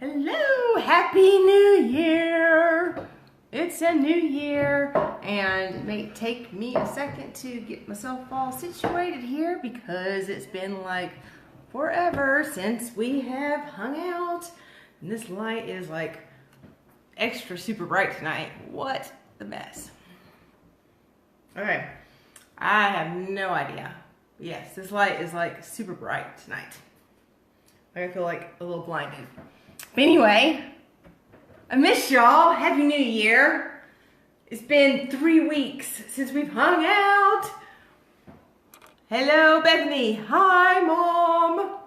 Hello, Happy New Year! It's a new year, and it may take me a second to get myself all situated here because it's been like forever since we have hung out. And this light is like extra super bright tonight. What the mess. Okay, I have no idea. Yes, this light is like super bright tonight. I feel like a little blinded. But anyway, I miss y'all. Happy New Year. It's been 3 weeks since we've hung out. Hello, Bethany. Hi, Mom.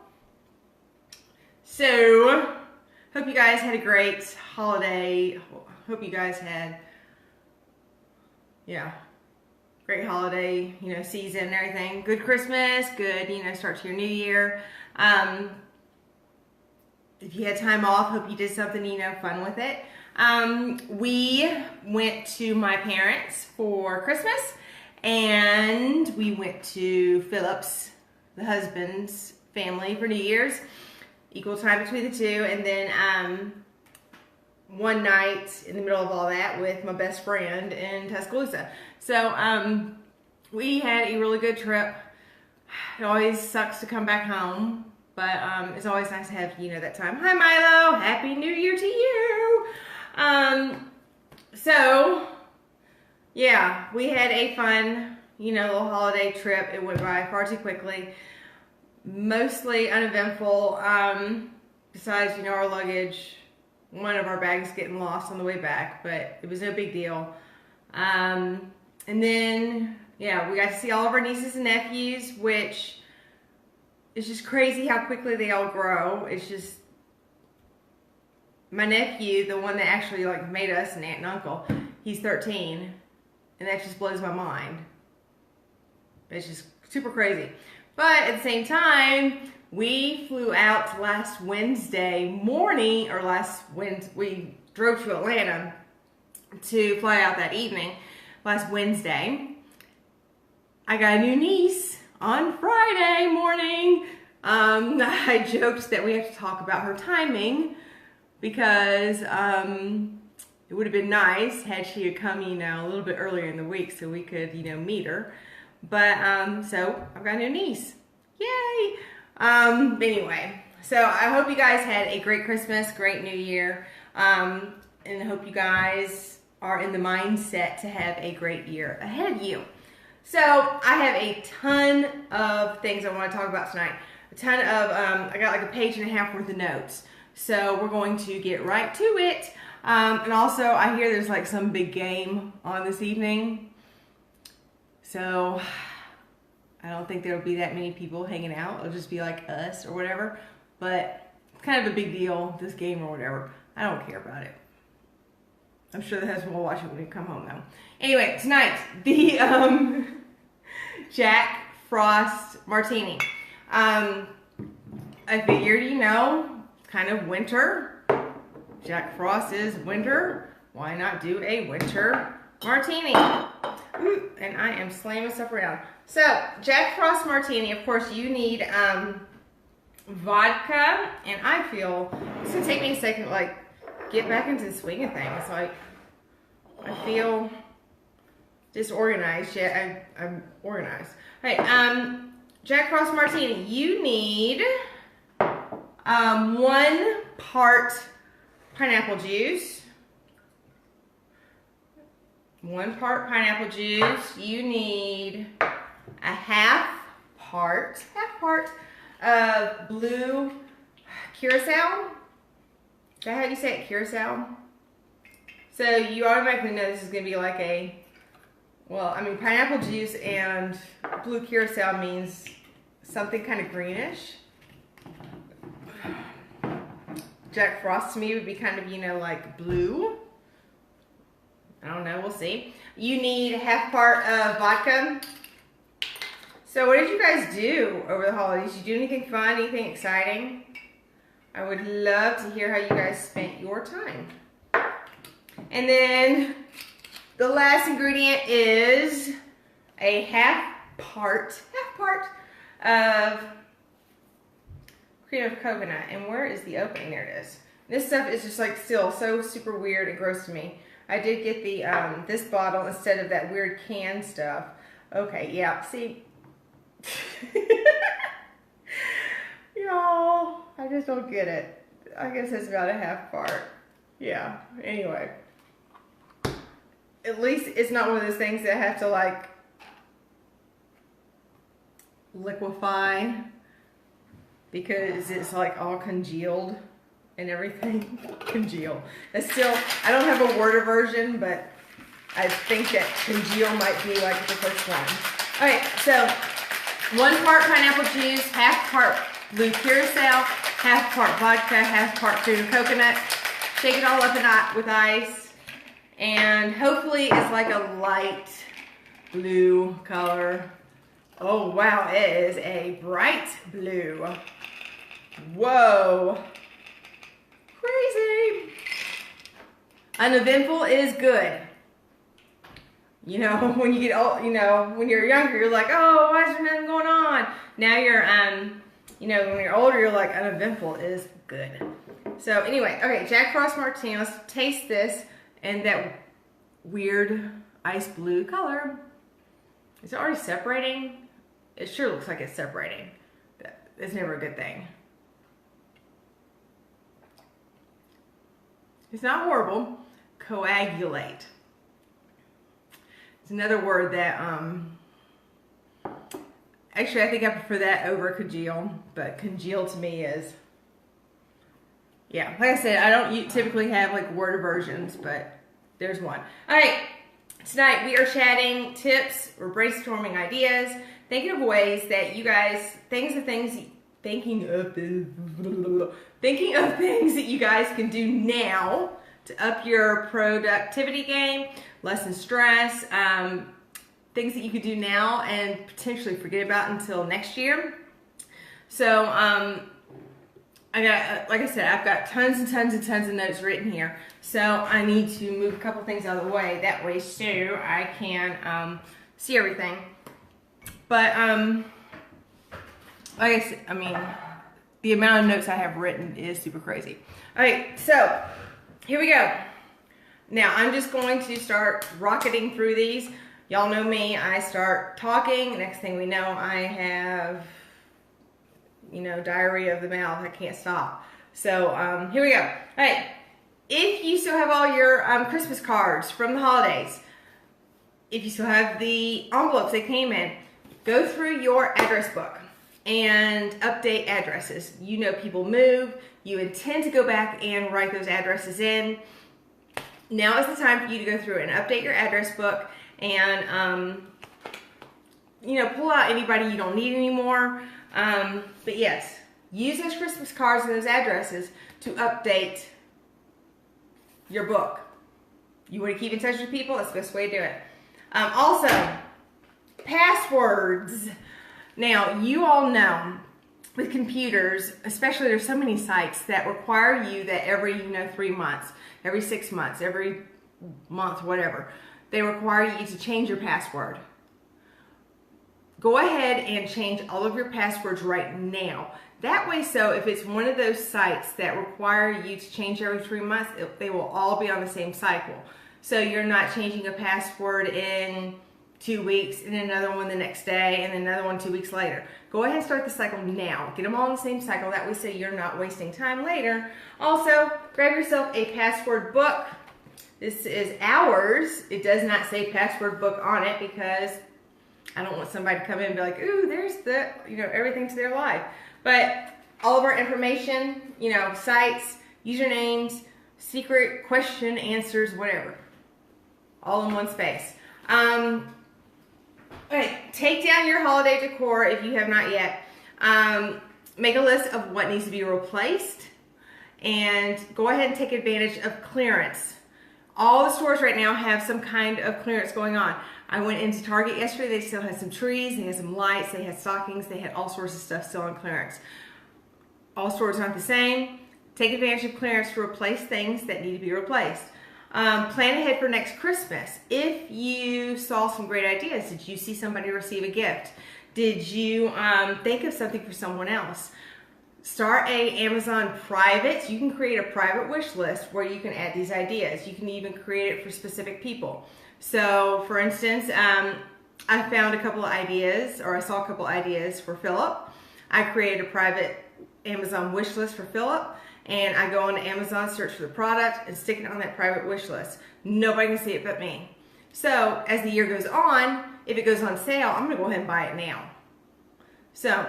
So, hope you guys had a great holiday. Hope you guys had, great holiday, season and everything. Good Christmas, good, start to your new year. If you had time off, hope you did something, fun with it. We went to my parents for Christmas, and we went to Philip's, the husband's family, for New Year's. Equal time between the two, and then one night in the middle of all that with my best friend in Tuscaloosa. So we had a really good trip. It always sucks to come back home. But it's always nice to have, that time. Hi, Milo. Happy New Year to you. So, yeah, we had a fun, little holiday trip. It went by far too quickly. Mostly uneventful. Besides, our luggage. One of our bags getting lost on the way back. But it was no big deal. And then, yeah, we got to see all of our nieces and nephews, which... it's just crazy how quickly they all grow. It's just, my nephew, the one that actually made us an aunt and uncle, he's 13, and that just blows my mind. It's just super crazy. But at the same time, we flew out last Wednesday morning, or we drove to Atlanta to fly out that evening, last Wednesday. I got a new niece on Friday morning. I joked that we have to talk about her timing because it would have been nice had she had come, a little bit earlier in the week so we could, meet her. But, so I've got a new niece. Yay! But anyway, so I hope you guys had a great Christmas, great New Year, and I hope you guys are in the mindset to have a great year ahead of you. So I have a ton of things I want to talk about tonight. A ton of, I got like a page and a half worth of notes. So we're going to get right to it. And also I hear there's some big game on this evening. So I don't think there'll be that many people hanging out. It'll just be like us or whatever. But it's kind of a big deal, this game or whatever. I don't care about it. I'm sure the husband will watch it when we come home though. Anyway, tonight, the Jack Frost martini. I figured, kind of winter. Jack Frost is winter. Why not do a winter martini? Ooh, and I am slamming stuff around. So, Jack Frost martini, of course, you need vodka. And I feel, it's going to take me a second to get back into the swing of things. I feel disorganized yet. I'm organized. All right, Jack Frost martini. You need 1 part pineapple juice. 1 part pineapple juice. You need a half part of blue curacao. Is that how you say it? Curacao? So you automatically know this is going to be pineapple juice and blue curacao means something kind of greenish. Jack Frost to me would be kind of, like blue. I don't know, we'll see. You need a half part of vodka. So what did you guys do over the holidays? Did you do anything fun, anything exciting? I would love to hear how you guys spent your time. And then the last ingredient is a half part of cream of coconut. And where is the opening? There it is. This stuff is just like still so super weird and gross to me. I did get the this bottle instead of that weird can stuff. Okay, yeah, see. Y'all, I just don't get it. I guess it's about a half part. Yeah, anyway. At least it's not one of those things that have to like liquefy because it's like all congealed and everything. Congeal. That's still, I don't have a word version, but I think that congeal might be like the first one. Alright, so 1 part pineapple juice, half part blue curacao, half part vodka, half part fruit and coconut. Shake it all up with ice. And hopefully it's like a light blue color. Oh wow, it is a bright blue. Whoa. Crazy. Uneventful is good. You know, when you get old, you know, when you're younger, you're like, oh, why is there nothing going on? Now you're, you know, when you're older, you're like, uneventful is good. So anyway, okay, Jack Frost Martini. Let's taste this and that weird ice blue color. Is it already separating? It sure looks like it's separating. That's never a good thing. It's not horrible. Coagulate. It's another word that, actually I think I prefer that over congeal, but congeal to me is, yeah, like I said, I don't typically have like word versions, but there's one. All right, tonight we are chatting tips, we're brainstorming ideas, thinking of ways that you guys, thinking of things that you guys can do now to up your productivity game, lessen stress, things that you could do now and potentially forget about until next year. So, I got, like I said, I've got tons and tons and tons of notes written here. So I need to move a couple things out of the way. That way, so I can see everything. But like I said, I mean, the amount of notes I have written is super crazy. All right, so here we go. Now I'm just going to start rocketing through these. Y'all know me. I start talking. Next thing we know, I have, you know, diarrhea of the mouth. I can't stop. So here we go. All right. If you still have all your Christmas cards from the holidays, if you still have the envelopes that came in, go through your address book and update addresses. You know people move. You intend to go back and write those addresses in. Now is the time for you to go through and update your address book and, you know, pull out anybody you don't need anymore. But yes, use those Christmas cards and those addresses to update your book. You want to keep in touch with people? That's the best way to do it. Also, passwords. Now, you all know with computers, especially there's so many sites that require you that every, you know, 3 months, every 6 months, every month, whatever, they require you to change your password. Go ahead and change all of your passwords right now. That way, so if it's one of those sites that require you to change every 3 months, they will all be on the same cycle. So you're not changing a password in 2 weeks and another one the next day and another one 2 weeks later. Go ahead and start the cycle now. Get them all in the same cycle. That way, so you're not wasting time later. Also, grab yourself a password book. This is ours. It does not say password book on it because I don't want somebody to come in and be like, ooh, there's the, you know, everything to their life. But all of our information, you know, sites, usernames, secret question answers, whatever. All in one space. All right, take down your holiday decor if you have not yet. Make a list of what needs to be replaced and go ahead and take advantage of clearance. All the stores right now have some kind of clearance going on. I went into Target yesterday. They still had some trees, they had some lights, they had stockings, they had all sorts of stuff still on clearance. All stores aren't the same. Take advantage of clearance to replace things that need to be replaced. Plan ahead for next Christmas. If you saw some great ideas, did you see somebody receive a gift? Did you think of something for someone else? start a Amazon private. You can create a private wish list where you can add these ideas. You can even create it for specific people. So for instance, I found a couple of ideas, or I saw a couple of ideas for Philip. I created a private Amazon wish list for Philip, and I go on Amazon, search for the product, and stick it on that private wish list. Nobody can see it but me. So as the year goes on, if it goes on sale, I'm gonna go ahead and buy it now. So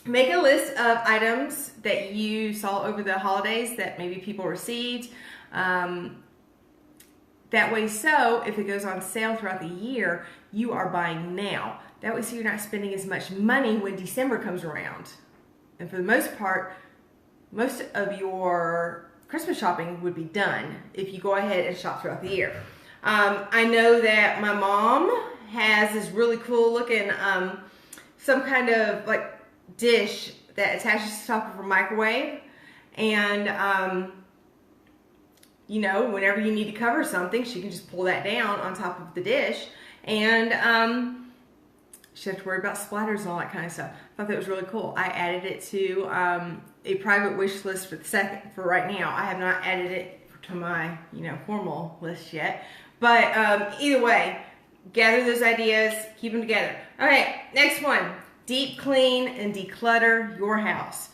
make a list of items that you saw over the holidays that maybe people received. That way, so if it goes on sale throughout the year, you are buying now. That way, so you're not spending as much money when December comes around. And for the most part, most of your Christmas shopping would be done if you go ahead and shop throughout the year. I know that my mom has this really cool looking, some kind of like dish that attaches to the top of her microwave. And, you know, whenever you need to cover something, she can just pull that down on top of the dish, and she doesn't have to worry about splatters and all that kind of stuff. I thought that was really cool. I added it to a private wish list for right now. I have not added it to my, you know, formal list yet. But either way, gather those ideas, keep them together. Okay, next one. Deep clean and declutter your house.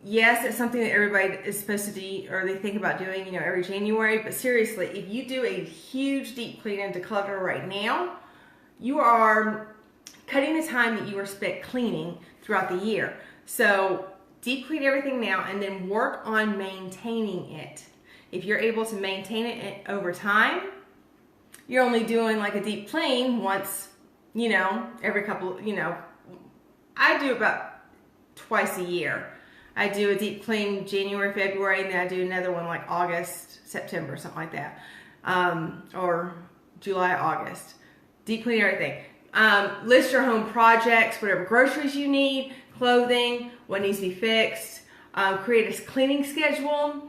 Yes, it's something that everybody is supposed to do, or they think about doing, you know, every January. But seriously, if you do a huge deep clean and declutter right now, you are cutting the time that you are spent cleaning throughout the year. So deep clean everything now, and then work on maintaining it. If you're able to maintain it over time, you're only doing like a deep clean once, you know, every couple, you know, I do about twice a year. I do a deep clean January, February, and then I do another one like August, September, something like that. Or July, August. Deep clean everything. List your home projects, whatever groceries you need, clothing, what needs to be fixed. Create a cleaning schedule.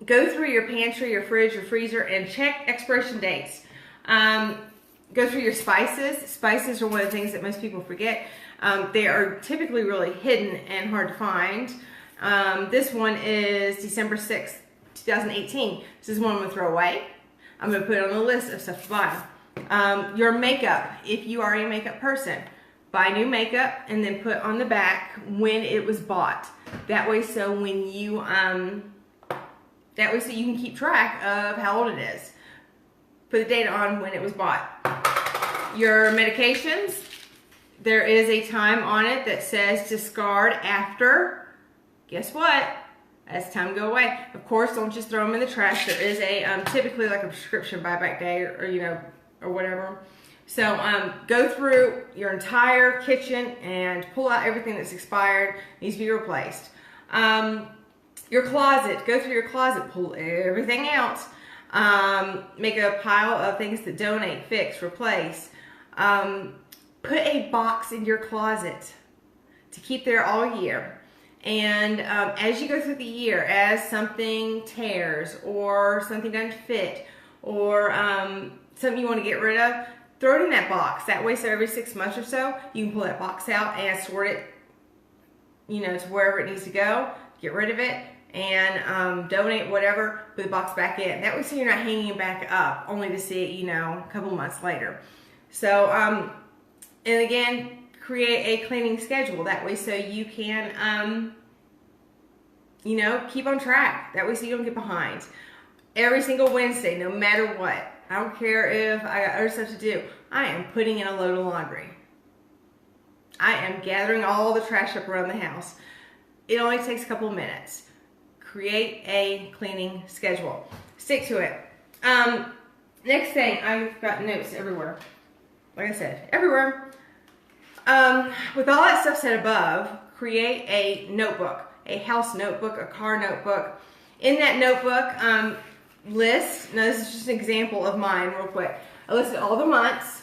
Go through your pantry, your fridge, your freezer, and check expiration dates. Go through your spices. Spices are one of the things that most people forget. They are typically really hidden and hard to find. This one is December 6th, 2018. This is one I'm going to throw away. I'm going to put it on the list of stuff to buy. Your makeup. If you are a makeup person, buy new makeup and then put on the back when it was bought. That way, so when you so you can keep track of how old it is. Put the date on when it was bought. Your medications. There is a time on it that says discard after. Guess what? As time to go away. Of course, don't just throw them in the trash. There is a typically like a prescription buyback day, or you know, or whatever. So go through your entire kitchen and pull out everything that's expired, needs to be replaced. Your closet. Go through your closet, pull everything out. Make a pile of things to donate, fix, replace. Put a box in your closet to keep there all year. And as you go through the year, as something tears or something doesn't fit or something you want to get rid of, throw it in that box. That way, so every 6 months or so, you can pull that box out and sort it, you know, to wherever it needs to go. Get rid of it and donate whatever, put the box back in. That way, so you're not hanging it back up only to see it, you know, a couple months later. So, and again, create a cleaning schedule. That way, so you can, you know, keep on track. That way, so you don't get behind. Every single Wednesday, no matter what. I don't care if I got other stuff to do. I am putting in a load of laundry. I am gathering all the trash up around the house. It only takes a couple of minutes. Create a cleaning schedule. Stick to it. Next thing, I've got notes everywhere. Like I said, everywhere. With all that stuff said above, create a notebook, a house notebook, a car notebook. In that notebook, list, now this is just an example of mine real quick. I listed all the months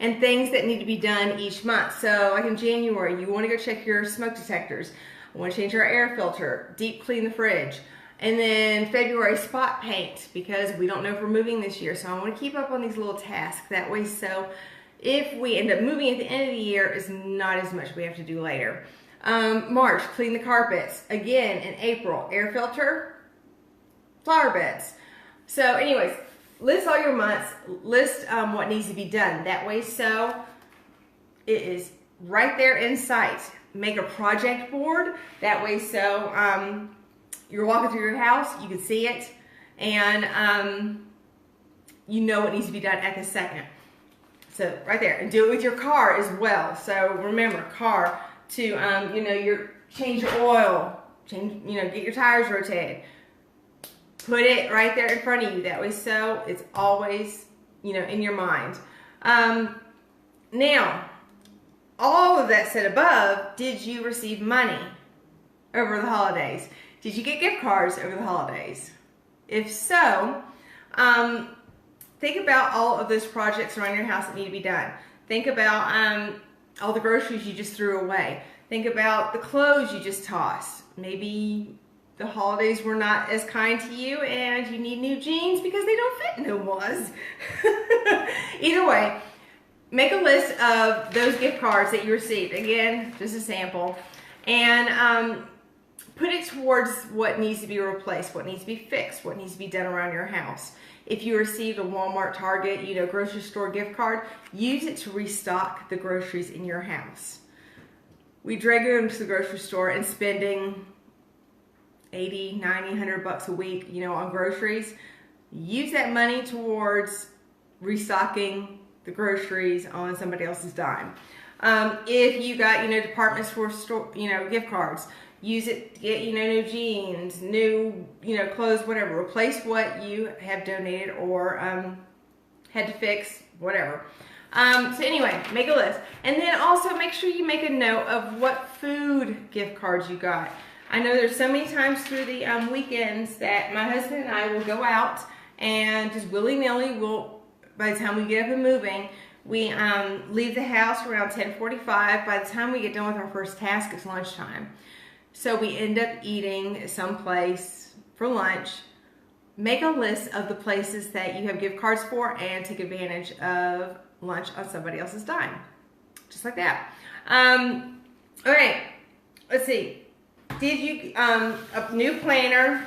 and things that need to be done each month. So like in January, you want to go check your smoke detectors. I want to change our air filter, deep clean the fridge. And then February, spot paint, because we don't know if we're moving this year. So I want to keep up on these little tasks. That way, so if we end up moving at the end of the year, it's not as much we have to do later. March, clean the carpets. Again, in April, air filter, flower beds. So anyways, list all your months, list what needs to be done. That way, so it is right there in sight. Make a project board. That way, so you're walking through your house, you can see it, and you know what needs to be done at the second. So right there, and do it with your car as well. So remember, car to change your oil, get your tires rotated. Put it right there in front of you. That way, so it's always in your mind. Now, all of that said above, did you receive money over the holidays? Did you get gift cards over the holidays? If so, think about all of those projects around your house that need to be done. Think about all the groceries you just threw away. Think about the clothes you just tossed. Maybe the holidays were not as kind to you and you need new jeans because they don't fit new ones. Either way, make a list of those gift cards that you received. Again, just a sample. And put it towards what needs to be replaced, what needs to be fixed, what needs to be done around your house. If you received a Walmart, Target, grocery store gift card, use it to restock the groceries in your house. We drag them to the grocery store and spending 80, 90, 100 bucks a week, on groceries. Use that money towards restocking the groceries on somebody else's dime. If you got, department store, gift cards, use it to get, new jeans, new, clothes, whatever. Replace what you have donated or had to fix, whatever. So anyway, make a list. And then also make sure you make a note of what food gift cards you got. I know there's so many times through the weekends that my husband and I will go out and just willy-nilly, by the time we get up and moving, we leave the house around 10:45. By the time we get done with our first task, it's lunchtime. So we end up eating someplace for lunch. Make a list of the places that you have gift cards for and take advantage of lunch on somebody else's dime. Just like that. Okay, let's see. Did you, a new planner,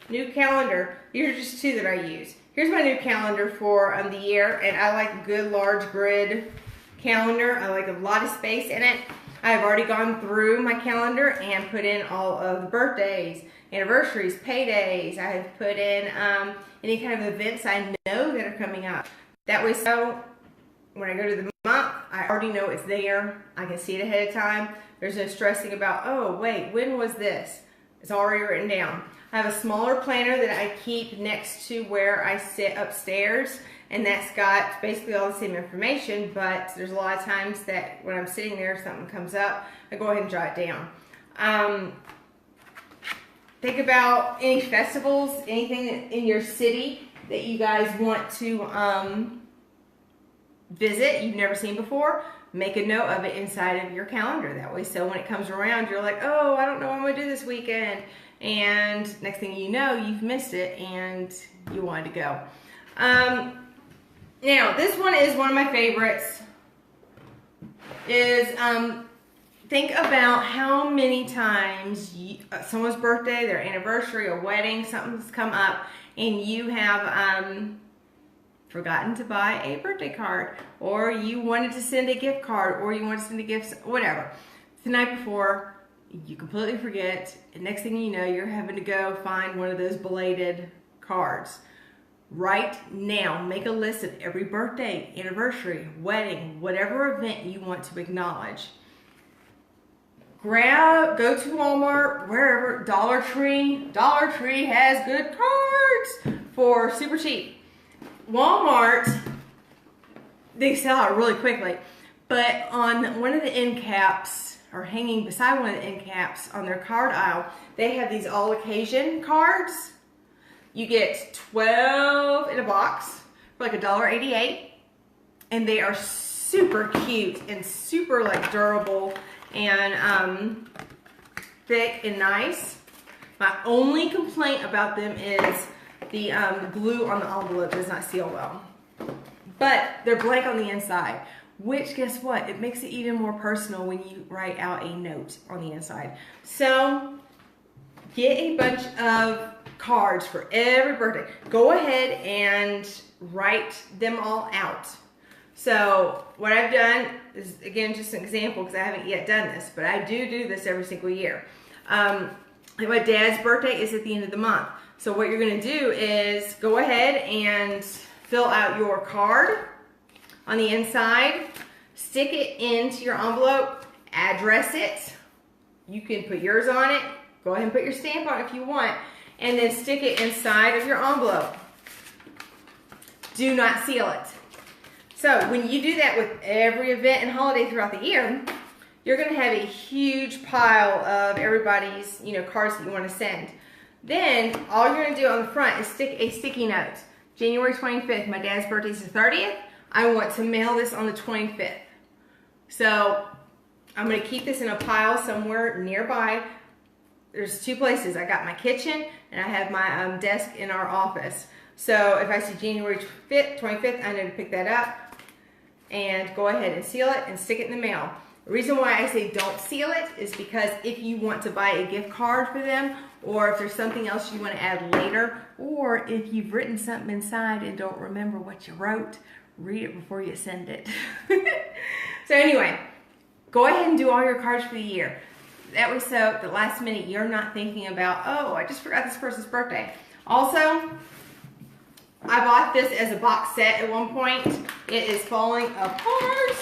new calendar. These are just two that I use. Here's my new calendar for the year, and I like a good large grid calendar. I like a lot of space in it. I've already gone through my calendar and put in all of the birthdays, anniversaries, paydays. I have put in any kind of events I know that are coming up. That way, so when I go to the month, I already know it's there. I can see it ahead of time. There's no stressing about, oh, wait, when was this? It's already written down. I have a smaller planner that I keep next to where I sit upstairs, and that's got basically all the same information, but there's a lot of times that when I'm sitting there, something comes up, I go ahead and jot it down. Think about any festivals, anything in your city that you guys want to visit you've never seen before. Make a note of it inside of your calendar. That way, so when it comes around, you're like, oh, I don't know what I'm going to do this weekend. And next thing you know, you've missed it and you wanted to go. Now, this one is one of my favorites. Think about how many times someone's birthday, their anniversary, a wedding, something's come up, and you have forgotten to buy a birthday card, or you wanted to send a gift card, or you want to send a gift, whatever. The night before, you completely forget, and next thing you know, you're having to go find one of those belated cards. Right now, make a list of every birthday, anniversary, wedding, whatever event you want to acknowledge. Go to Walmart, wherever, Dollar Tree. Dollar Tree has good cards for super cheap. Walmart, they sell out really quickly, but on one of the end caps, or hanging beside one of the end caps on their card aisle, they have these all occasion cards. You get 12 in a box for like $1.88, and they are super cute and super like durable and thick and nice. My only complaint about them is the glue on the envelope does not seal well, but they're blank on the inside. which, guess what? It makes it even more personal when you write out a note on the inside. So get a bunch of cards for every birthday. Go ahead and write them all out. So what I've done is, again, just an example because I haven't yet done this, but I do this every single year. Like my dad's birthday is at the end of the month. So what you're going to do is go ahead and fill out your card on the inside, stick it into your envelope, address it. You can put yours on it. Go ahead and put your stamp on it if you want, and then stick it inside of your envelope. Do not seal it. So when you do that with every event and holiday throughout the year, you're going to have a huge pile of everybody's, cards that you want to send. Then all you're going to do on the front is stick a sticky note. January 25th, my dad's birthday is the 30th. I want to mail this on the 25th. So I'm going to keep this in a pile somewhere nearby. There's two places. I got my kitchen and I have my desk in our office. So if I see January 25th, I know to pick that up and go ahead and seal it and stick it in the mail. The reason why I say don't seal it is because if you want to buy a gift card for them, or if there's something else you want to add later, or if you've written something inside and don't remember what you wrote, read it before you send it. So anyway, go ahead and do all your cards for the year. That way, so at the last minute you're not thinking about, oh, I just forgot this person's birthday. Also, I bought this as a box set at one point. It is falling apart.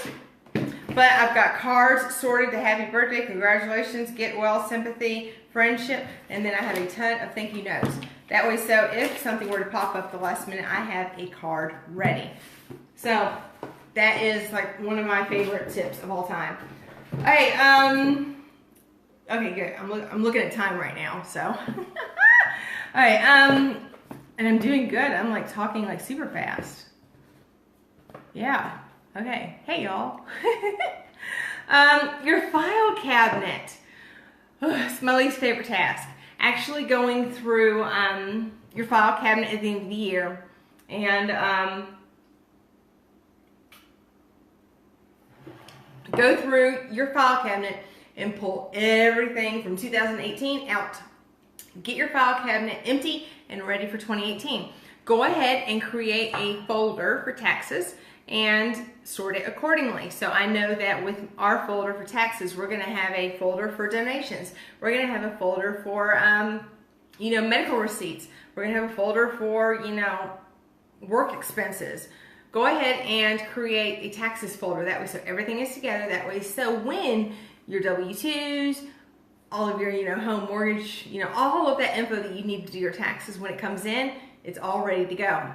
But I've got cards sorted to happy birthday, congratulations, get well, sympathy, friendship, and then I have a ton of thank you notes. That way, so if something were to pop up the last minute, I have a card ready. So that is like one of my favorite tips of all time. All right, okay, good. I'm looking at time right now, so. All right, and I'm doing good. I'm like talking like super fast. Yeah. Okay. Hey, y'all. Your file cabinet. It's my least favorite task. Actually going through your file cabinet at the end of the year and go through your file cabinet and pull everything from 2018 out. Get your file cabinet empty and ready for 2018. Go ahead and create a folder for taxes and sort it accordingly. So I know that with our folder for taxes, we're gonna have a folder for donations. We're gonna have a folder for, medical receipts. We're gonna have a folder for, work expenses. Go ahead and create a taxes folder. That way, so everything is together. That way, so when your W-2s, all of your, home mortgage, all of that info that you need to do your taxes, when it comes in, it's all ready to go.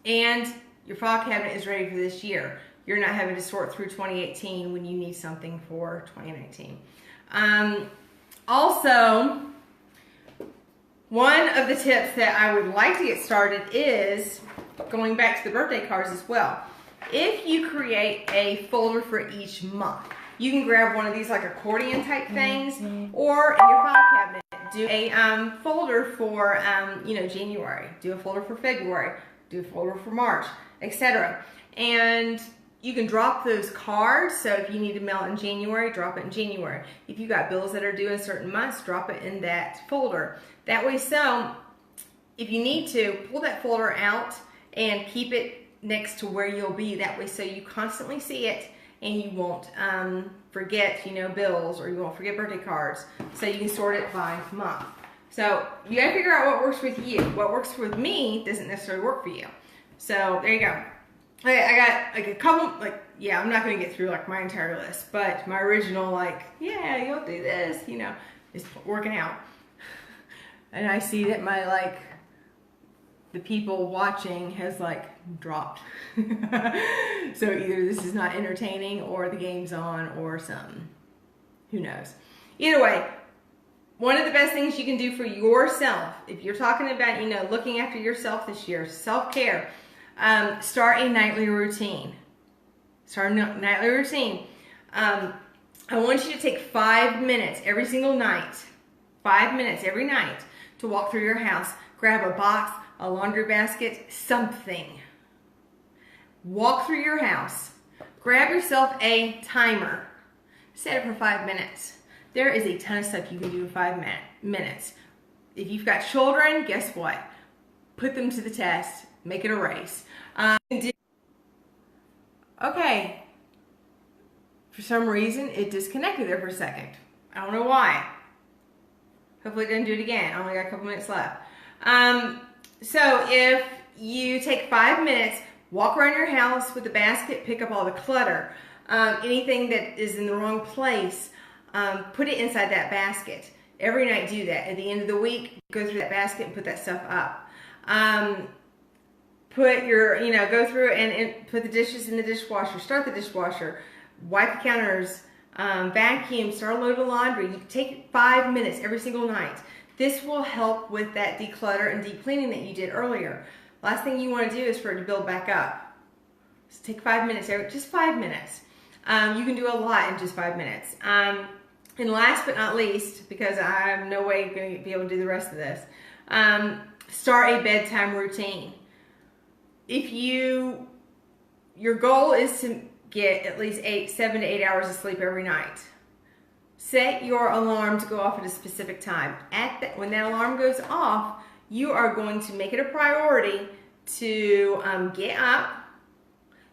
And your file cabinet is ready for this year. You're not having to sort through 2018 when you need something for 2019. Also, one of the tips that I would like to get started is going back to the birthday cards as well. If you create a folder for each month, you can grab one of these like accordion type things, or in your file cabinet, do a folder for January, do a folder for February, do a folder for March, etc. And you can drop those cards. So if you need to mail it in January, drop it in January. If you got bills that are due in certain months, drop it in that folder. That way, so if you need to, pull that folder out and keep it next to where you'll be. That way, so you constantly see it and you won't forget, bills, or you won't forget birthday cards. So you can sort it by month. So you gotta figure out what works with you. What works with me doesn't necessarily work for you. So there you go. Okay, I got like a couple, I'm not gonna get through like my entire list, but my original you'll do this, is working out. And I see that my the people watching has dropped. So either this is not entertaining or the game's on or something. Who knows? Either way, one of the best things you can do for yourself, if you're talking about, looking after yourself this year, self-care, start a nightly routine. Start a nightly routine. I want you to take 5 minutes every single night, 5 minutes every night to walk through your house, grab a box, a laundry basket, something. Walk through your house, grab yourself a timer. Set it for 5 minutes. There is a ton of stuff you can do in 5 minutes. If you've got children, guess what? Put them to the test. Make it a race. Okay. For some reason, it disconnected there for a second. I don't know why. Hopefully it didn't do it again. I only got a couple minutes left. So if you take 5 minutes, walk around your house with the basket, pick up all the clutter, anything that is in the wrong place, put it inside that basket. Every night do that. At the end of the week, go through that basket and put that stuff up. Put your, go through and put the dishes in the dishwasher. Start the dishwasher. Wipe the counters. Vacuum. Start a load of laundry. You take 5 minutes every single night. This will help with that declutter and deep cleaning that you did earlier. Last thing you want to do is for it to build back up. So take 5 minutes, just 5 minutes. You can do a lot in just 5 minutes. And last but not least, because I have no way going to be able to do the rest of this, start a bedtime routine. If your goal is to get at least 7 to 8 hours of sleep every night, set your alarm to go off at a specific time. When that alarm goes off, you are going to make it a priority to get up.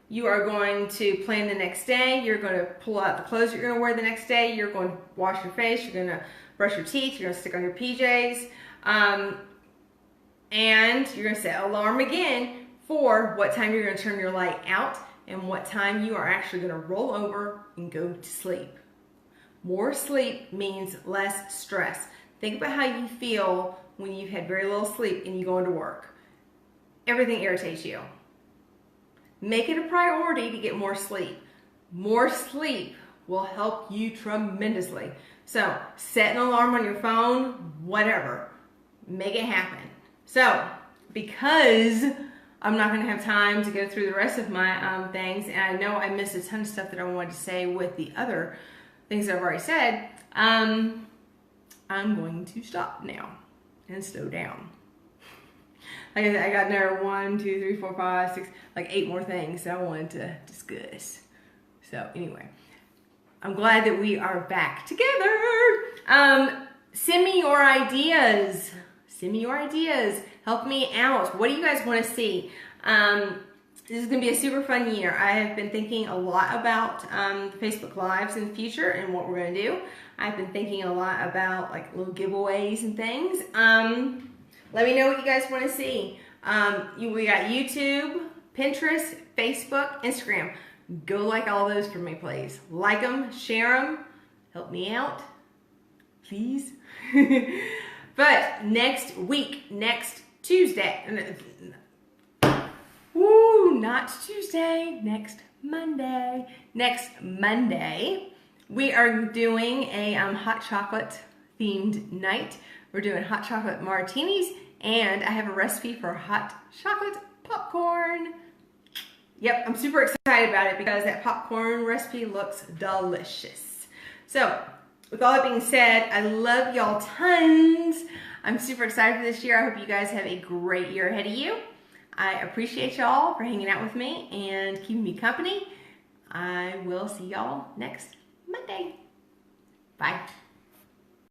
You are going to plan the next day. You're going to pull out the clothes you're going to wear the next day. You're going to wash your face. You're going to brush your teeth. You're going to stick on your PJs. And you're going to set an alarm again for what time you're going to turn your light out and what time you are actually going to roll over and go to sleep. More sleep means less stress. Think about how you feel when you've had very little sleep and you go into work. Everything irritates you. Make it a priority to get more sleep. More sleep will help you tremendously. So set an alarm on your phone, whatever. Make it happen. So because I'm not going to have time to go through the rest of my things, and I know I missed a ton of stuff that I wanted to say with the other things I've already said, I'm going to stop now and slow down. Like I said, I got another 1, 2, 3, 4, 5, 6, like 8 more things that I wanted to discuss. So anyway, I'm glad that we are back together. Send me your ideas. Send me your ideas. Help me out. What do you guys want to see? This is going to be a super fun year. I have been thinking a lot about Facebook Lives in the future and what we're going to do. I've been thinking a lot about like little giveaways and things. Let me know what you guys want to see. We got YouTube, Pinterest, Facebook, Instagram. Go like all those for me, please. Like them, share them. Help me out, please. But next week, next Tuesday, not Tuesday, next Monday. Next Monday, we are doing a hot chocolate themed night. We're doing hot chocolate martinis, and I have a recipe for hot chocolate popcorn. Yep, I'm super excited about it because that popcorn recipe looks delicious. So, with all that being said, I love y'all tons. I'm super excited for this year. I hope you guys have a great year ahead of you. I appreciate y'all for hanging out with me and keeping me company. I will see y'all next Monday. Bye.